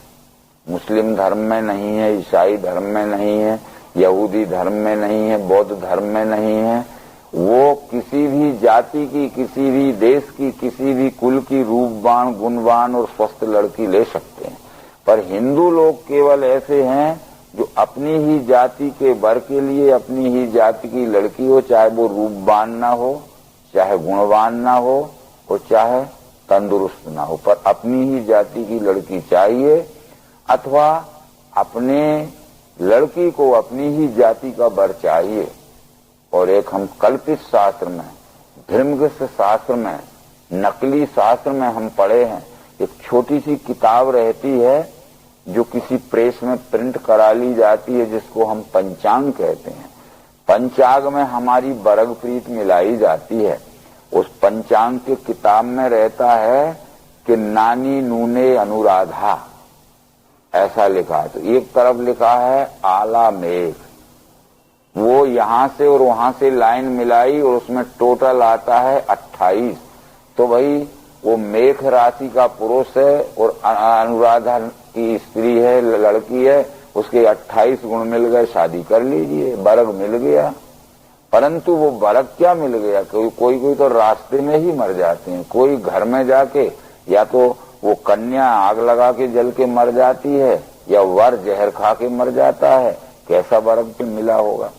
मुस्लिम धर्म में नहीं है, ईसाई धर्म में नहीं है, यहूदी धर्म में नहीं है, बौद्ध धर्म में नहीं है। वो किसी भी जाति की, किसी भी देश की, किसी भी कुल की रूपवान गुणवान और स्वस्थ लड़की ले सकते हैं। पर हिंदू लोग केवल ऐसे हैं जो अपनी ही जाति के वर के लिए अपनी ही जाति की लड़की हो, चाहे वो रूपवान ना हो, चाहे गुणवान ना हो और चाहे तंदुरुस्त ना हो, पर अपनी ही जाति की लड़की चाहिए अथवा अपने लड़की को अपनी ही जाति का वर चाहिए। और एक हम कल्पित शास्त्र में, धर्मग्रस्त शास्त्र में, नकली शास्त्र में हम पढ़े हैं, एक छोटी सी किताब रहती है जो किसी प्रेस में प्रिंट करा ली जाती है जिसको हम पंचांग कहते हैं। पंचांग में हमारी बरग प्रीत मिलाई जाती है। उस पंचांग के किताब में रहता है कि नानी नूने अनुराधा, ऐसा लिखा है। तो एक तरफ लिखा है आला मेघ, वो यहां से और वहां से लाइन मिलाई और उसमें टोटल आता है 28। तो भाई वो मेघ राशि का पुरुष है और अनुराधा की स्त्री है, लड़की है, उसके 28 गुण मिल गए, शादी कर लीजिए, बरग मिल गया। परंतु वो बरग क्या मिल गया, कोई तो रास्ते में ही मर जाते हैं, कोई घर में जाके या तो वो कन्या आग लगा के जल के मर जाती है या वर जहर खा के मर जाता है। कैसा वर्ग पे मिला होगा।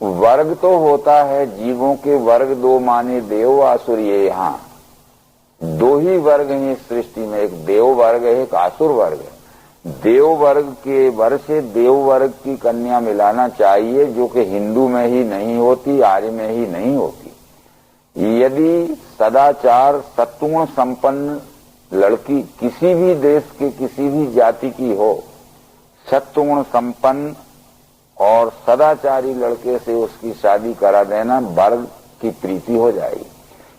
वर्ग तो होता है जीवों के वर्ग दो माने देव आसुर, ये यहाँ 2 ही वर्ग हैं इस सृष्टि में, एक देव वर्ग है एक आसुर वर्ग है। देव वर्ग के वर से देव वर्ग की कन्या मिलाना चाहिए जो कि हिंदू में ही नहीं होती, आर्य में ही नहीं होती। यदि सदाचार सत्वगुण संपन्न लड़की किसी भी देश के किसी भी जाति की हो, सत्वगुण संपन्न और सदाचारी लड़के से उसकी शादी करा देना, वर्ग की प्रीति हो जाएगी।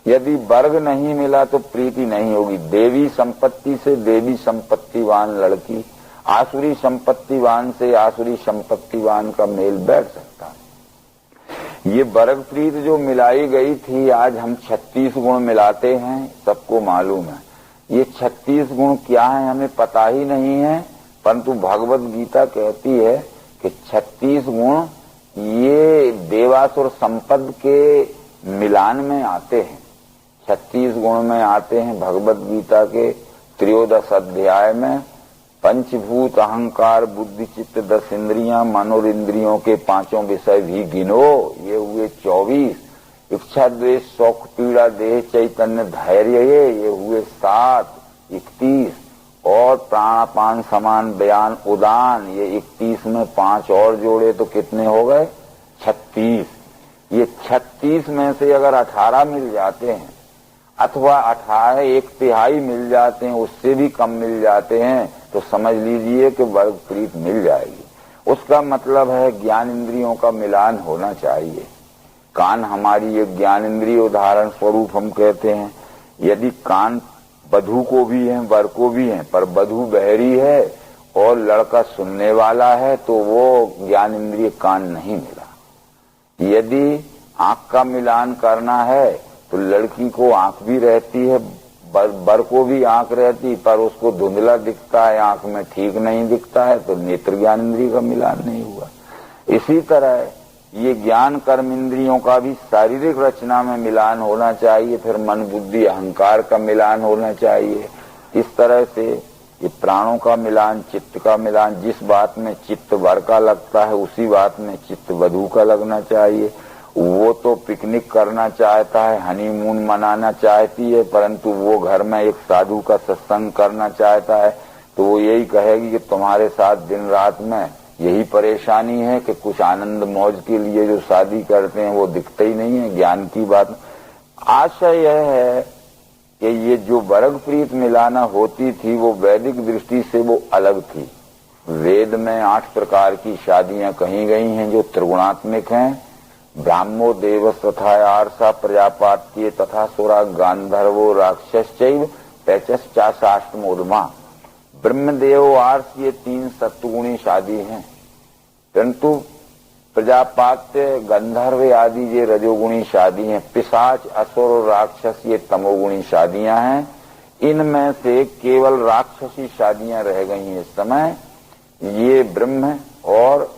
यदि वर्ग नहीं मिला तो प्रीति नहीं होगी। देवी संपत्ति से देवी संपत्तिवान लड़की, आसुरी संपत्तिवान से आसुरी संपत्तिवान का मेल बैठ सकता है। ये वर्ग प्रीत जो मिलाई गई थी, आज हम 36 गुण मिलाते हैं, सबको मालूम है। ये 36 गुण क्या है हमें पता ही नहीं है, परंतु भगवत गीता कहती है कि 36 गुण ये देवासुर संपद के मिलान में आते हैं। 36 गुण में आते हैं भगवत गीता के 13 अध्याय में। पंचभूत अहंकार बुद्धि चित्त 10 इंद्रियां, मनोरिंद्रियों के 5 विषय भी गिनो, ये हुए 24। इच्छा द्वेष शौक पीड़ा देह चैतन्य धैर्य ये हुए 7। 31 और प्राणापान समान बयान उदान, ये 31 में 5 और जोड़े तो कितने हो गए 36। ये 36 में से अगर 18 मिल जाते हैं अथवा 18 1/3 मिल जाते हैं, उससे भी कम मिल जाते हैं, तो समझ लीजिए कि वर्ग प्रीत मिल जाएगी। उसका मतलब है ज्ञान इंद्रियों का मिलान होना चाहिए। कान हमारी एक ज्ञान इंद्रिय उदाहरण स्वरूप हम कहते हैं। यदि कान बधू को भी है, वर को भी है, पर बधू बहरी है और लड़का सुनने वाला है, तो वो ज्ञान इंद्रिय कान नहीं मिला। यदि आंख का मिलान करना है तो लड़की को आंख भी रहती है, बर को भी आंख रहती, पर उसको धुंधला दिखता है, आंख में ठीक नहीं दिखता है, तो नेत्र ज्ञान इंद्रिय का मिलान नहीं हुआ। इसी तरह ये ज्ञान कर्म इंद्रियों का भी शारीरिक रचना में मिलान होना चाहिए, फिर मन बुद्धि अहंकार का मिलान होना चाहिए। इस तरह से ये प्राणों का मिलान, चित्त का मिलान, जिस बात में चित्त वर का लगता है उसी बात में चित्त वधू का लगना चाहिए। वो तो पिकनिक करना चाहता है, हनीमून मनाना चाहती है, परंतु वो घर में एक साधु का सत्संग करना चाहता है, तो वो यही कहेगी कि तुम्हारे साथ दिन रात में यही परेशानी है कि कुछ आनंद मौज के लिए जो शादी करते हैं वो दिखते ही नहीं है। ज्ञान की बात आशय यह है कि ये जो वर्ग प्रीत मिलाना होती थी वो वैदिक दृष्टि से वो अलग थी। वेद में 8 प्रकार की शादियां कही गई हैं जो त्रिगुणात्मिक हैं। ब्राह्मो देवस तथा आर्षा प्रजापात्य तथा सुरा गांधर्वो राक्षसचैव पैचश्चाशाष्टमोदमा। ब्रह्मदेव आर्ष ये 3 सत्वगुणी शादी हैं, परंतु प्रजापात्य गंधर्व आदि ये रजोगुणी शादी हैं। पिशाच असुर और राक्षस ये तमोगुणी शादियां हैं। इनमें से केवल राक्षसी शादियां रह गई हैं इस समय। ये ब्रह्म और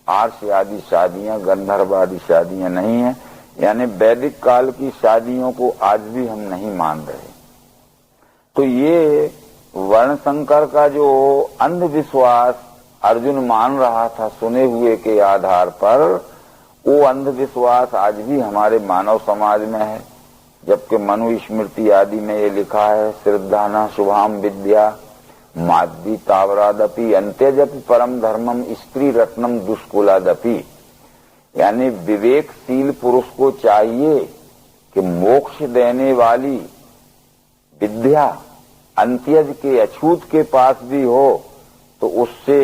आर्ष आदि शादियां, गंधर्व आदि शादियां नहीं है। यानी वैदिक काल की शादियों को आज भी हम नहीं मान रहे। तो ये वर्ण संकर का जो अंधविश्वास अर्जुन मान रहा था सुने हुए के आधार पर, वो अंधविश्वास आज भी हमारे मानव समाज में है। जबकि मनु स्मृति आदि में ये लिखा है, श्रद्धा शुभाम विद्या माद्दी तावरादपि अंत्यजपि परम धर्मम स्त्री रत्नम दुष्कुलादपि। यानी विवेकशील पुरुष को चाहिए कि मोक्ष देने वाली विद्या अंत्यज के अछूत के पास भी हो तो उससे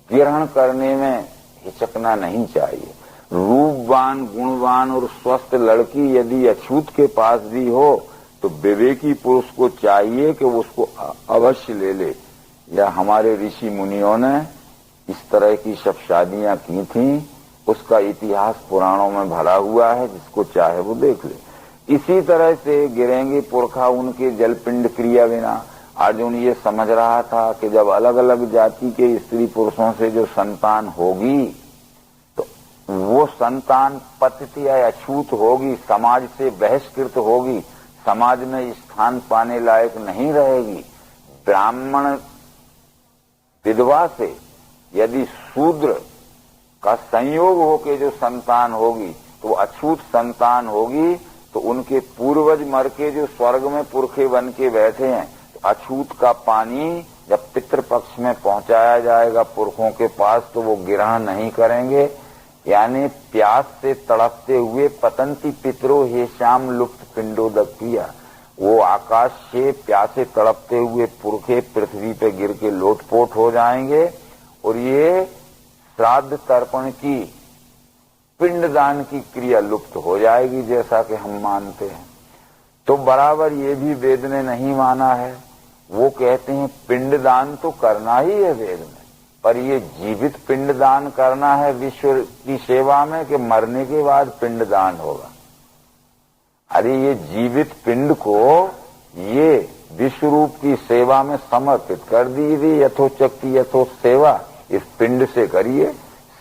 ग्रहण करने में हिचकना नहीं चाहिए। रूपवान, गुणवान और स्वस्थ लड़की यदि अछूत के पास भी हो तो विवेकी पुरुष को चाहिए कि उसको अवश्य ले ले। या हमारे ऋषि मुनियों ने इस तरह की सब शादियां की थीं, उसका इतिहास पुराणों में भरा हुआ है, जिसको चाहे वो देख ले। इसी तरह से गिरेंगे पुरखा उनके जलपिंड क्रिया बिना। अर्जुन ये समझ रहा था कि जब अलग अलग जाति के स्त्री पुरुषों से जो संतान होगी तो वो संतान पतित या अछूत होगी, समाज से बहिष्कृत होगी, समाज में स्थान पाने लायक नहीं रहेगी। ब्राह्मण विधवा से यदि शूद्र का संयोग होके जो संतान होगी तो वो अछूत संतान होगी, तो उनके पूर्वज मर के जो स्वर्ग में पुरखे बन के बैठे हैं, तो अछूत का पानी जब पितृपक्ष में पहुंचाया जाएगा पुरखों के पास तो वो ग्रहण नहीं करेंगे। यानी प्यास से तड़पते हुए पतंती पितरो हे श्याम लुप्त पिंडोदक किया। वो आकाश से प्यासे तड़पते हुए पुरखे पृथ्वी पे गिर के लोटपोट हो जाएंगे और ये श्राद्ध तर्पण की पिंडदान की क्रिया लुप्त हो जाएगी, जैसा कि हम मानते हैं। तो बराबर ये भी वेद ने नहीं माना है। वो कहते हैं पिंडदान तो करना ही है वेद में, पर ये जीवित पिंडदान करना है विश्व की सेवा में कि मरने के बाद पिंडदान होगा। अरे ये जीवित पिंड को ये विश्व रूप की सेवा में समर्पित कर दीजिए। यथोचक्ति यथो सेवा, इस पिंड से करिए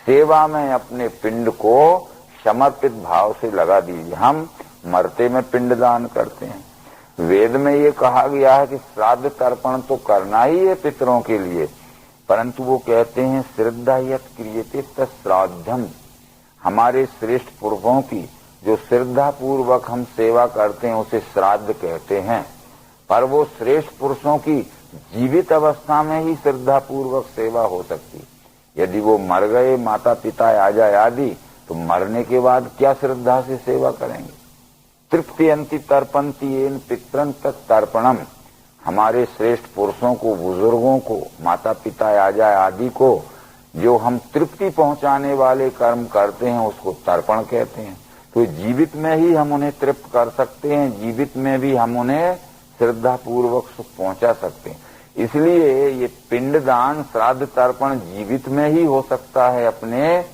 सेवा में, अपने पिंड को समर्पित भाव से लगा दीजिए। हम मरते में पिंडदान करते हैं। वेद में ये कहा गया है कि श्राद्ध तर्पण तो करना ही है पितरों के लिए, परंतु वो कहते हैं श्रद्धा यत् क्रियते तत्श्राद्धम। हमारे श्रेष्ठ पुरखों की जो श्रद्धा पूर्वक हम सेवा करते हैं उसे श्राद्ध कहते हैं। पर वो श्रेष्ठ पुरुषों की जीवित अवस्था में ही श्रद्धा पूर्वक सेवा हो सकती। यदि वो मर गए, माता पिता आ जाए आदि, तो मरने के बाद क्या श्रद्धा से सेवा करेंगे। तृप्तियंती तर्पंती एन पितरन तक तर्पणम। हमारे श्रेष्ठ पुरुषों को, बुजुर्गों को, माता पिता आजा आदि को जो हम तृप्ति पहुंचाने वाले कर्म करते हैं उसको तर्पण कहते हैं। तो जीवित में ही हम उन्हें तृप्त कर सकते हैं, जीवित में भी हम उन्हें श्रद्धा पूर्वक सुख पहुंचा सकते हैं। इसलिए ये पिंडदान, श्राद्ध तर्पण जीवित में ही हो सकता है अपने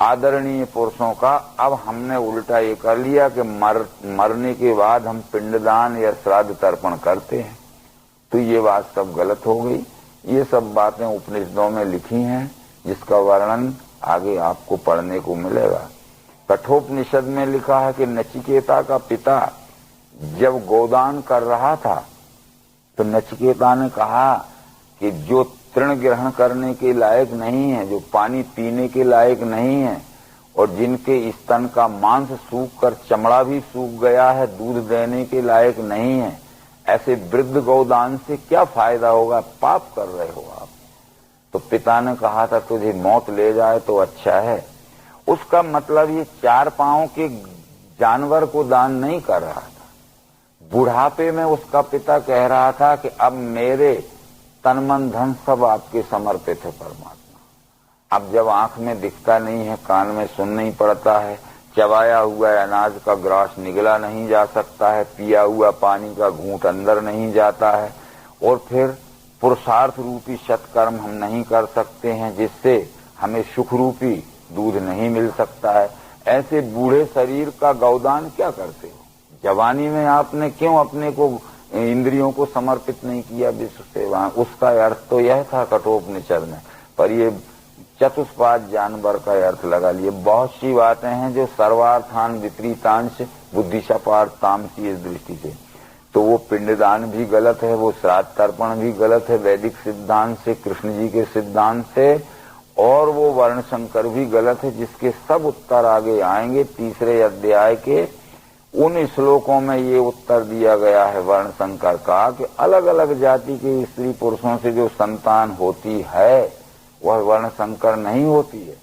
आदरणीय पुरुषों का। अब हमने उल्टा ये कर लिया कि मरने के बाद हम पिंडदान या श्राद्ध तर्पण करते हैं, तो ये बात सब गलत हो गई। ये सब बातें उपनिषदों में लिखी हैं, जिसका वर्णन आगे आपको पढ़ने को मिलेगा। कठोपनिषद में लिखा है कि नचिकेता का पिता जब गोदान कर रहा था तो नचिकेता ने कहा कि जो तृण ग्रहण करने के लायक नहीं है, जो पानी पीने के लायक नहीं है और जिनके स्तन का मांस सूख कर चमड़ा भी सूख गया है, दूध देने के लायक नहीं है, ऐसे वृद्ध गौदान से क्या फायदा होगा, पाप कर रहे हो आप। तो पिता ने कहा था तुझे मौत ले जाए तो अच्छा है। उसका मतलब ये 4 पांव के जानवर को दान नहीं कर रहा था। बुढ़ापे में उसका पिता कह रहा था कि अब मेरे तन मन धन सब आपके समर्पित है परमात्मा। अब जब आंख में दिखता नहीं है, कान में सुन नहीं पड़ता है, चबाया हुआ अनाज का ग्रास निगला नहीं जा सकता है, पिया हुआ पानी का घूंट अंदर नहीं जाता है, और फिर पुरुषार्थ रूपी सत्कर्म हम नहीं कर सकते हैं जिससे हमें सुख रूपी दूध नहीं मिल सकता है, ऐसे बूढ़े शरीर का गौदान क्या करते हो? जवानी में आपने क्यों अपने को इंद्रियों को समर्पित नहीं किया विश्व सेवा? उसका अर्थ तो यह था कठोपनिषद में, पर ये चतुष्पाद जानवर का अर्थ लगा लिए। बहुत सी बातें हैं जो सर्वार्थान विपरीतांश बुद्धिशापार्थ तामसी इस दृष्टि से, तो वो पिंडदान भी गलत है, वो श्राद्ध तर्पण भी गलत है वैदिक सिद्धांत से, कृष्ण जी के सिद्धांत से, और वो वर्ण संकर भी गलत है, जिसके सब उत्तर आगे आएंगे। 3रे अध्याय के उन श्लोकों में ये उत्तर दिया गया है वर्ण संकर का कि अलग अलग जाति के स्त्री पुरुषों से जो संतान होती है वह वर्ण संकर नहीं होती है।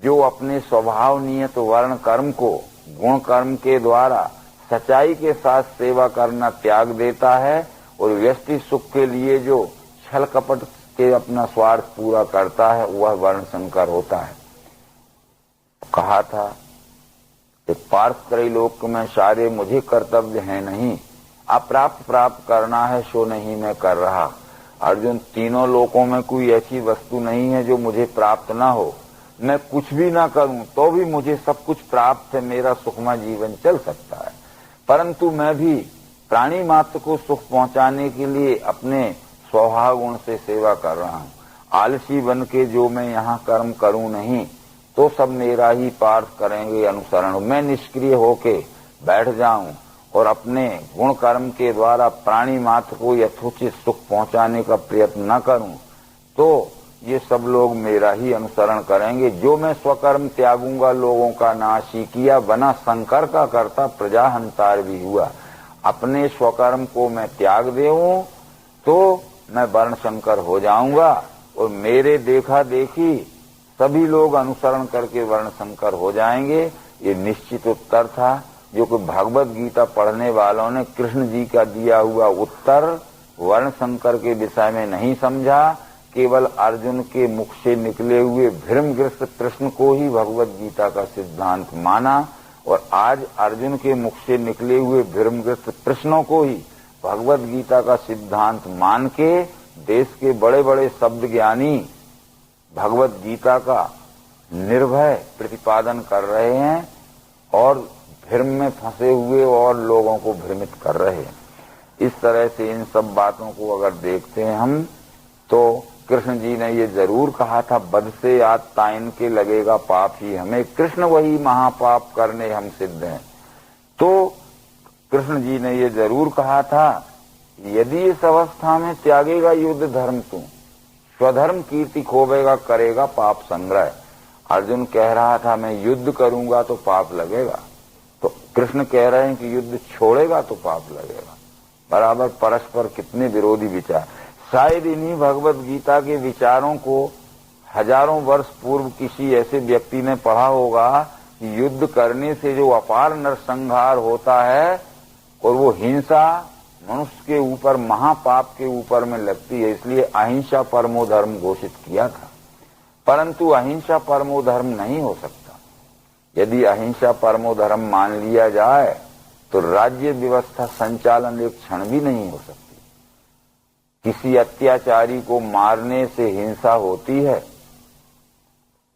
जो अपने स्वभाव नियत वर्ण कर्म को गुण कर्म के द्वारा सच्चाई के साथ सेवा करना त्याग देता है और व्यष्टि सुख के लिए जो छल कपट के अपना स्वार्थ पूरा करता है वह वर्ण संकर होता है। कहा था कि पार्थ त्रैलोक में सारे मुझे कर्तव्य है नहीं, अप्राप्त प्राप्त करना है सो नहीं मैं कर रहा। अर्जुन, तीनों लोकों में कोई ऐसी वस्तु नहीं है जो मुझे प्राप्त ना हो। मैं कुछ भी ना करूं तो भी मुझे सब कुछ प्राप्त है, मेरा सुखमय जीवन चल सकता है, परंतु मैं भी प्राणी मात्र को सुख पहुंचाने के लिए अपने स्वभाव गुण से सेवा कर रहा हूं। आलसी बन के जो मैं यहाँ कर्म करूं नहीं तो सब मेरा ही पार्थ करेंगे अनुसरण। मैं निष्क्रिय होके बैठ जाऊं और अपने गुण कर्म के द्वारा प्राणी मात्र को यथोचित सुख पहुंचाने का प्रयत्न न करूं तो ये सब लोग मेरा ही अनुसरण करेंगे। जो मैं स्वकर्म त्यागूंगा लोगों का नाश ही किया, बना शंकर का करता प्रजा हंतार भी हुआ। अपने स्वकर्म को मैं त्याग देऊं तो मैं वर्ण शंकर हो जाऊंगा और मेरे देखा देखी सभी लोग अनुसरण करके वर्ण शंकर हो जाएंगे। ये निश्चित उत्तर था जो कि भगवत गीता पढ़ने वालों ने कृष्ण जी का दिया हुआ उत्तर वर्ण शंकर के विषय में नहीं समझा, केवल अर्जुन के मुख से निकले हुए भ्रमग्रस्त प्रश्न को ही भगवत गीता का सिद्धांत माना, और आज अर्जुन के मुख से निकले हुए भ्रमग्रस्त प्रश्नों को ही भगवत गीता का सिद्धांत मान के देश के बड़े बड़े शब्द ज्ञानी भगवत गीता का निर्भय प्रतिपादन कर रहे हैं और भ्रम में फंसे हुए और लोगों को भ्रमित कर रहे हैं। इस तरह से इन सब बातों को अगर देखते हैं हम तो कृष्ण जी ने ये जरूर कहा था, बद से याद ताइन के लगेगा पाप ही हमें, कृष्ण वही महापाप करने हम सिद्ध हैं। तो कृष्ण जी ने ये जरूर कहा था, यदि इस अवस्था में त्यागेगा युद्ध धर्म तू, स्वधर्म कीर्ति खोवेगा करेगा पाप संग्रह। अर्जुन कह रहा था मैं युद्ध करूंगा तो पाप लगेगा, तो कृष्ण कह रहे हैं कि युद्ध छोड़ेगा तो पाप लगेगा। बराबर परस्पर कितने विरोधी विचार। शायद इन्हीं भगवत गीता के विचारों को हजारों वर्ष पूर्व किसी ऐसे व्यक्ति ने पढ़ा होगा युद्ध करने से जो अपार नरसंहार होता है और वो हिंसा मनुष्य के ऊपर महापाप के ऊपर में लगती है, इसलिए अहिंसा परमो धर्म घोषित किया था। परंतु अहिंसा परमो धर्म नहीं हो सकता। यदि अहिंसा परमो धर्म मान लिया जाए तो राज्य व्यवस्था संचालन एक क्षण भी नहीं हो सकती। किसी अत्याचारी को मारने से हिंसा होती है।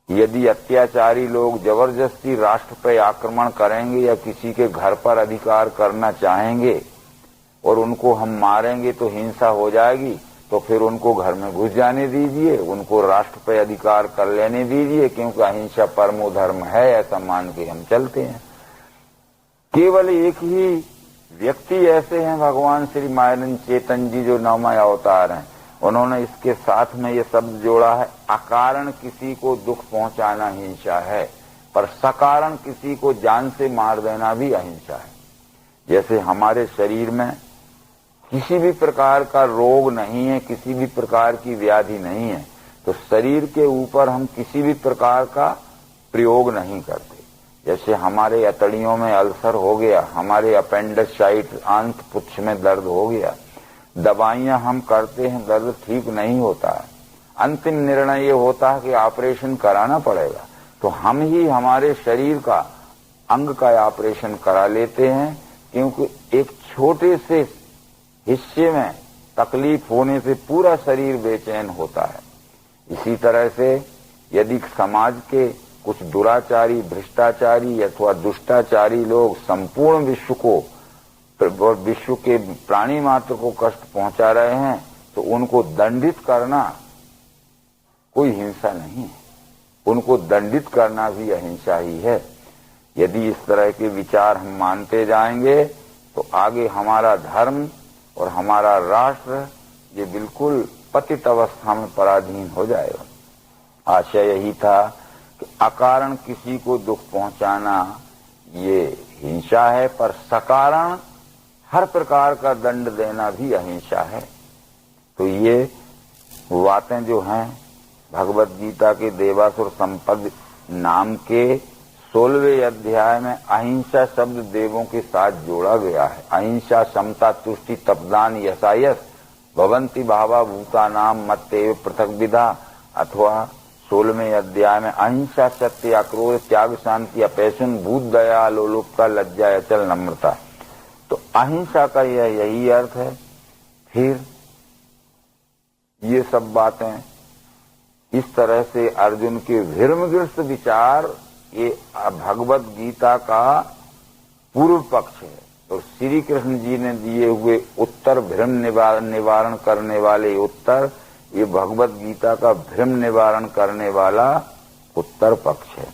यदि अत्याचारी लोग जबरदस्ती राष्ट्र पर आक्रमण करेंगे या किसी के घर पर अधिकार करना चाहेंगे और उनको हम मारेंगे तो हिंसा हो जाएगी, तो फिर उनको घर में घुस जाने दीजिए, उनको राष्ट्र पर अधिकार कर लेने दीजिए, क्योंकि अहिंसा परमो धर्म है, ऐसा मान के हम चलते हैं। केवल एक ही व्यक्ति ऐसे हैं, भगवान श्री मायरन चेतन जी जो नौमय अवतार हैं, उन्होंने इसके साथ में ये शब्द जोड़ा है, अकारण किसी को दुख पहुंचाना हिंसा है, पर सकारण किसी को जान से मार देना भी अहिंसा है। जैसे हमारे शरीर में किसी भी प्रकार का रोग नहीं है, किसी भी प्रकार की व्याधि नहीं है, तो शरीर के ऊपर हम किसी भी प्रकार का प्रयोग नहीं करते। जैसे हमारे अतड़ियों में अल्सर हो गया, हमारे अपेंडिसाइट आंत पुच्छ में दर्द हो गया, दवाइयां हम करते हैं, दर्द ठीक नहीं होता है, अंतिम निर्णय ये होता है कि ऑपरेशन कराना पड़ेगा, तो हम ही हमारे शरीर का अंग का ऑपरेशन करा लेते हैं, क्योंकि एक छोटे से हिस्से में तकलीफ होने से पूरा शरीर बेचैन होता है। इसी तरह से यदि समाज के कुछ दुराचारी, भ्रष्टाचारी अथवा दुष्टाचारी लोग संपूर्ण विश्व को, विश्व के प्राणी मात्र को कष्ट पहुंचा रहे हैं, तो उनको दंडित करना कोई हिंसा नहीं है, उनको दंडित करना भी अहिंसा ही है। यदि इस तरह के विचार हम मानते जाएंगे तो आगे हमारा धर्म और हमारा राष्ट्र ये बिल्कुल पतित अवस्था में पराधीन हो जाएगा। आशय यही था कि अकारण किसी को दुख पहुंचाना ये हिंसा है, पर सकारण हर प्रकार का दंड देना भी अहिंसा है। तो ये बातें जो हैं भगवत गीता के देवासुर संपद नाम के 16वें अध्याय में अहिंसा शब्द देवों के साथ जोड़ा गया है। अहिंसा, समता, तुष्टि, तपदान, यशायस भवंती भावा भूतानाम मत्तेव पृथक विधा, अथवा 16वें अध्याय में अहिंसा, सत्य, आक्रोश, त्याग, शांति, अपैशन, भूत, दया, लोलुपता, लज्जा, अचल, नम्रता। तो अहिंसा का यही अर्थ है। फिर ये सब बातें इस तरह से अर्जुन के भ्रमग्रस्त विचार ये भगवत गीता का पूर्व पक्ष है, और श्री कृष्ण जी ने दिए हुए उत्तर, भ्रम निवारण करने वाले उत्तर, ये भगवत गीता का भ्रम निवारण करने वाला उत्तर पक्ष है।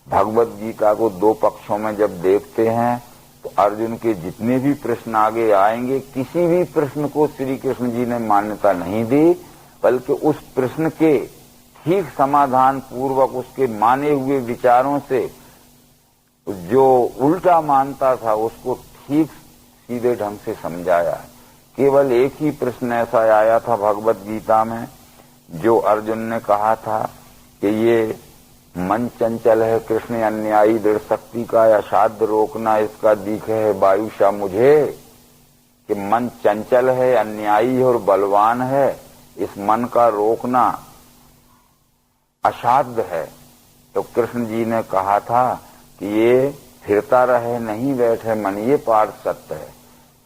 भगवत गीता को दो पक्षों में जब देखते हैं तो अर्जुन के जितने भी प्रश्न आगे आएंगे, किसी भी प्रश्न को श्री कृष्ण जी ने मान्यता नहीं दी, बल्कि उस प्रश्न के ठीक समाधान पूर्वक उसके माने हुए विचारों से जो उल्टा मानता था उसको ठीक सीधे ढंग से समझाया है। केवल एक ही प्रश्न ऐसा आया था भगवत गीता में जो अर्जुन ने कहा था कि ये मन चंचल है, कृष्ण अन्यायी दृढ़ शक्ति का, असाध्य रोकना इसका दिखे है वायुषा मुझे, कि मन चंचल है, अन्यायी और बलवान है, इस मन का रोकना असाध्य है। तो कृष्ण जी ने कहा था कि ये फिरता रहे नहीं बैठे मन, ये पार्थ सत्य है।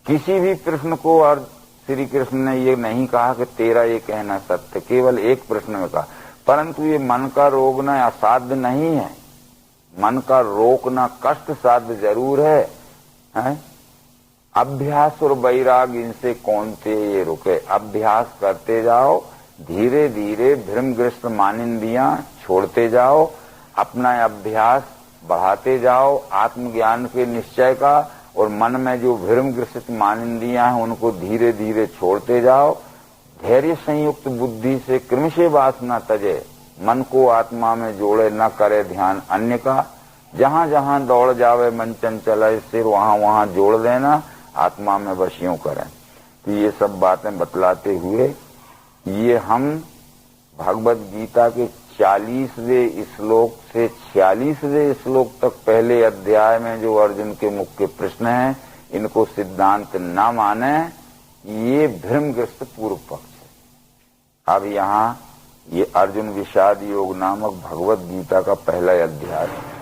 किसी भी प्रश्न को और श्री कृष्ण ने ये नहीं कहा कि तेरा ये कहना सत्य, केवल एक प्रश्न में कहा, परंतु ये मन का रोकना असाध्य नहीं है, मन का रोकना कष्ट साध्य जरूर है? अभ्यास और वैराग इनसे कौन थे ये रुके। अभ्यास करते जाओ, धीरे धीरे भ्रमग्रस्त मानिंदियां छोड़ते जाओ, अपना अभ्यास बढ़ाते जाओ आत्मज्ञान के निश्चय का, और मन में जो भ्रमग्रसित मानिंदियां हैं उनको धीरे धीरे छोड़ते जाओ। धैर्य संयुक्त बुद्धि से क्रमशः वासना तजे, मन को आत्मा में जोड़े, न करे ध्यान अन्य का। जहां जहां दौड़ जावे मन चंचल है, सिर वहां वहां जोड़ देना, आत्मा में बस यूं करें। तो ये सब बातें बतलाते हुए ये हम भगवत गीता के 40वें श्लोक से 46वें श्लोक तक पहले अध्याय में जो अर्जुन के मुख्य प्रश्न हैं, इनको सिद्धांत न माने, ये भ्रमग्रस्त पूर्व पक्ष है। अब यहाँ ये अर्जुन विषाद योग नामक भगवत गीता का पहला अध्याय है।